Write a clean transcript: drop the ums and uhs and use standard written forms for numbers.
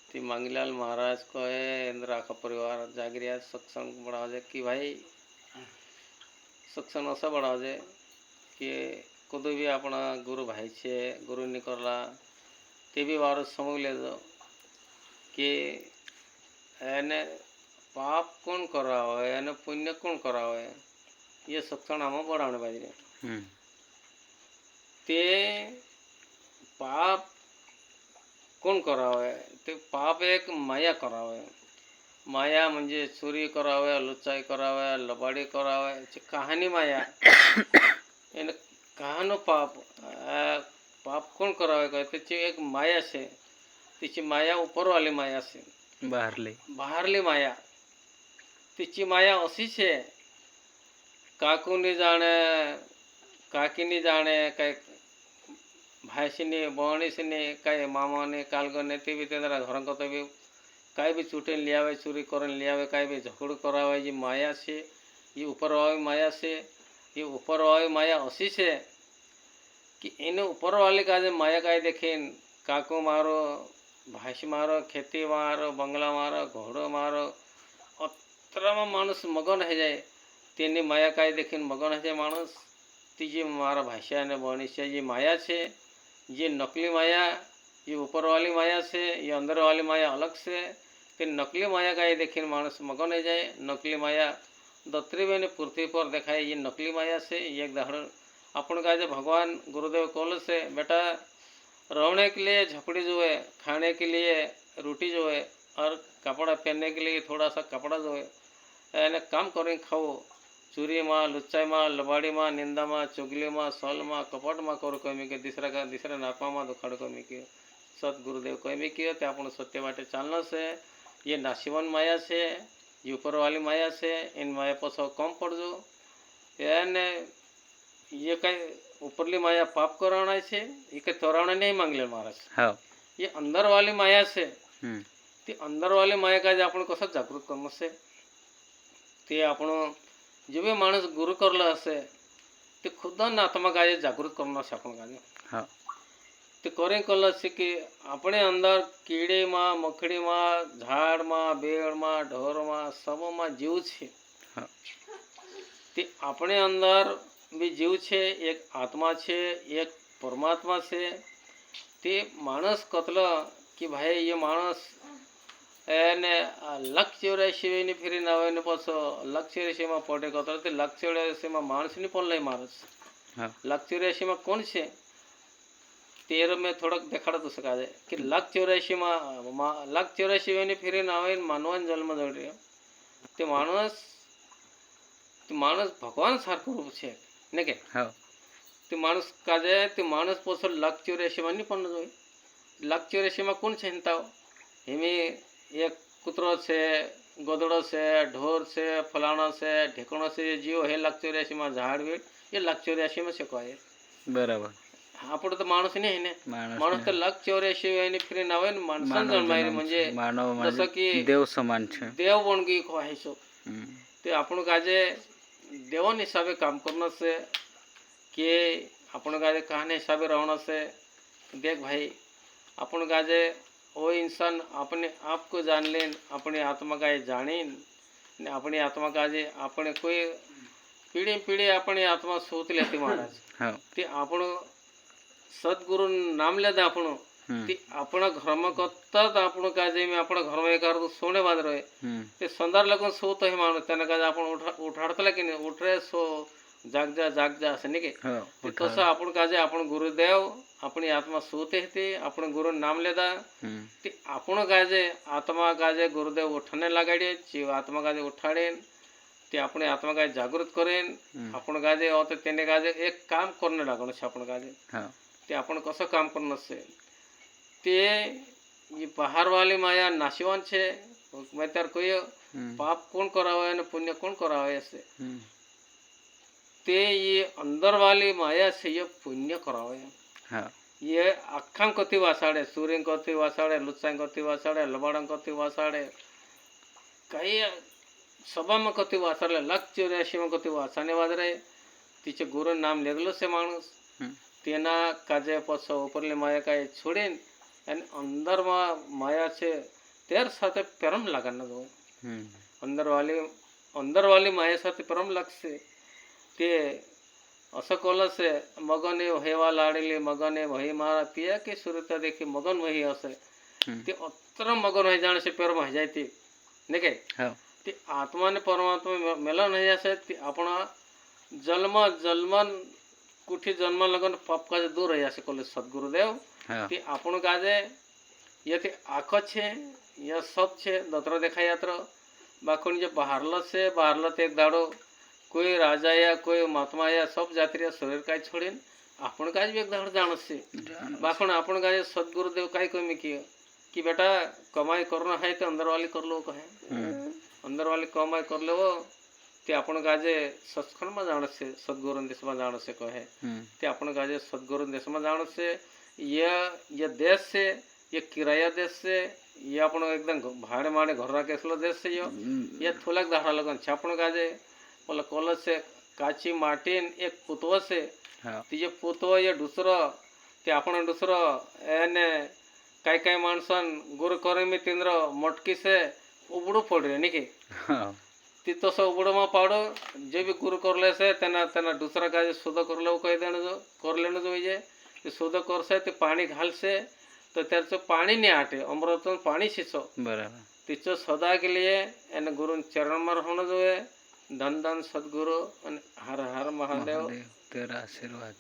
ती मांगीलाल महाराज को है इंदिरा का परिवार जागरिया सत्संग बढ़ाओ जाए कि भाई सत्संग ऐसा बढ़ाओ जाए कि कदू भी अपना गुरु भाई छे गुरु नहीं करला ते भी बार समझ ले दो कि एने पाप कौन करा हो एने पुण्य कौन करा हो ये सत्संग हम बढ़ाने बाजरे ते पाप कोण करावे ते पाप एक माया करावे माया म्हणजे चोरी करावे लुच्चाई करावे लबाडी करावे कहाणी माया એને કહાનો પાપ પાપ કોણ કરાવે કહે त्याची एक माया છે तिची माया ઉપરવાली माया છે બહારલી माया तिची माया अशी છે કાકુની જાણે કાકીની જાણે કઈ भाईसिनी बहनीसिनी कई मामाने कालगने ते भी तेरा घर को भी कई भी चूटे लियावे चोरी करन लियावे कई भी झगड़ करावे ये माया से ये ऊपर वाली माया से ये ऊपर वाली माया ऐसी से कि इन ऊपर वाले का जो माया का देखें काकू मारो भाषी मारो खेती मारो बंगला मारो घोड़ो मारो अत्र में मानुस मगन है जाए तेनी माया का देखें मगन है जाए मानुस तीजी मारा भाषा ने बहनी से ये माया से ये नकली माया ये ऊपर वाली माया से ये अंदर वाली माया अलग से कि नकली माया का ये देखिए मानस मगन हो जाए नकली माया दत्तरी ने पृथ्वी पर दिखाए ये नकली माया से ये एक उदाहरण अपन का जो भगवान गुरुदेव कौल से बेटा रहने के लिए झोपड़ी जो है खाने के लिए रोटी जो है और कपड़ा पहनने के लिए थोड़ा सा कपड़ा जो है यानी काम करें खाओ चूरी में लुच्चाई में लबाड़ी में निंदा में चुगली में सल में कपट में करो कमी के दूसरा नापा में दुखाड़ कमी के सत गुरुदेव कमी किए तो अपन सत्य बाटे चालना से ये नाशिवन माया से ये ऊपर वाली माया से इन माया पर सब कम पड़ जो यानी ये कई ऊपरली माया पाप कराना है ये कई तोराना नहीं मांगले महाराज हाँ ये अंदर वाली माया से ते अंदर वाली माया का जो अपन कसं जागृत करना से ते आपण जो भी माणूस गुरु करला असे ते खुद आत्मा का जागृत करना से अपन का हाँ ते करें कल से कि अपने अंदर कीड़े में मकड़ी में झाड़ में बेड़ में ढोर में सब में जीव छे हाँ ते अपने अंदर भी जीव छे एक आत्मा छे एक परमात्मा छे ते मानस कतला कि भाई ये मानस એને લક્ષ 84 ફેરી ના આવે ને પાછો લક્ષ 84 માં પોટે કતરો તે લક્ષ 84 માણસની પણ લઈ મારસ લક્ષ 84 કોણ છે તેર મેં થોડક દેખાડતો શકા છે કે લક્ષ 84 ફેરી ના આવે માનવાન જન્મ ધરી તે માણસ ભગવાન સારખું રૂપ છે ને કે તે માણસ કાજે તે માણસ પાછો લક્ષ 84 માં ની પણ જોઈ લક્ષ 84 માં કોણ છે હિંતાઓ એમે एक कुतरो से गोदड़ो से ढोर से फलाना से ढेकणो से जीव है लक्ष 84 में झाड़ वेट ये लक्ष 84 में से है बराबर आपण तो माणूस नाही है ना माणूस तर लक्ष 84 फिर नावे माणसान जन्मायले म्हणजे जसं की देव समान छे देव बनगी खोहायसो ते आपण काजे देवन हिसाबे काम करना से कि आपण काजे कहानी हिसाबे रहना से देख भाई आपण काजे वो इंसान अपने आप को जान लेन अपने आत्मा का जानेन ने अपनी आत्मा का जे अपने कोई पीढ़ी पीढ़ी अपनी आत्मा सोच लेती महाराज हाँ ते आपण सद्गुरु नाम लेदा आपण ते अपना घर में कत्ता आपण का जे में अपना घर में कर सोने बाद रहे ते संदर लगन सोत है माणूस त्याने का आपण उठाडतला की नाही उठरे सो जाग जा असं नाही की तसं आपण का जे आपण गुरुदेव अपनी आत्मा सोते थे अपने गुरु नाम लेदा ते आपण काजे आत्मा काजे गुरुदेव उठने लगाड़े जीव आत्मा काजे उठाड़ेन ते अपने आत्मा का जागृत करेन आपण काजे और तेने काजे एक काम करने लागण छे आपण काजे ते आपण कसं काम करना से ते ये बाहर वाली माया नाशिवान छे मैं तर कोई पाप कौन करावे ने पुण्य कौन करावे ऐसे ते ये अंदर वाली माया से ये पुण्य करावे हाँ ये अखंग कति वासाड़े सूर्य कति वासाड़े लुच्चा कति वासाड़े लबाड़ा कति वासाड़े कई सभा में कति वासाड़े लक्ष 84 में कति वासाने वाद रहे तिचे गुरु नाम लेगलो से माणूस तेना काजे पछो उपरले माया काय छोडेन અને અંદરમાં માયા છે તેર સાથે પરમ લાગવાનું જો અંદરવાલી માયા સાથે પરમ લાગશે તે असं कोलसे मगने हेवा लाडले मगने वही मारा पिया की सुरता देखी मगन वही असे ते अत्र मगन होई जाणे से पेर मह जायती नाही काय ते आत्मा ने परमात्मा मिलन है असे ते आपण जन्मन कुठे जन्म लगन पाप का दूर है असे कोले सद्गुरुदेव ते आपण काजे ये ते आख छे या सब छे दत्र देखा यात्र बाखुन जे बाहरला ते एक दाडो कोई राजा या कोई महात्मा या सब जाती शरीर काय छोड़ीन आपण काज एक दाड़ जानसे बाखुन आपण काज सद्गुरुदेव काय कमी किया कि बेटा कमाई करना है तो अंदर वाली कर लो कहे अंदर वाली कमाई कर लो ते आपण काजे सचखंड में जानसे सद्गुरु देश में जानसे कहे ते आपण काजे सद्गुरु देश में जानसे ये देश से ये किराया देश से ये आपण एकदम भाड़े माड़े घर राखेसलो देश से ये थोलक दाड़ा लगन छापण काजे बोला कॉलेज से काची माटीन एक पुतव से तिजे पुतव ये दुसरं ते आपण दुसरं एने काय काय माणसन गुरु करे मी तिंद्र मटकी से उबडू पड रे निकी ती तसं उबडू मा पाडो जे भी गुरु करले से त्यांना दुसरा काय शुद्ध करले कही देणं जो करलेलं जो ये ते शुद्ध करसे ते पाणी घालसे तर त्याचं पाणी नाही आटे अमृतन पाणी शिचो बराबर तिचं सदा के लिए एने गुरु चरण में रहना जो है धन धन सद्गुरु हर हर महादेव तेरा आशीर्वाद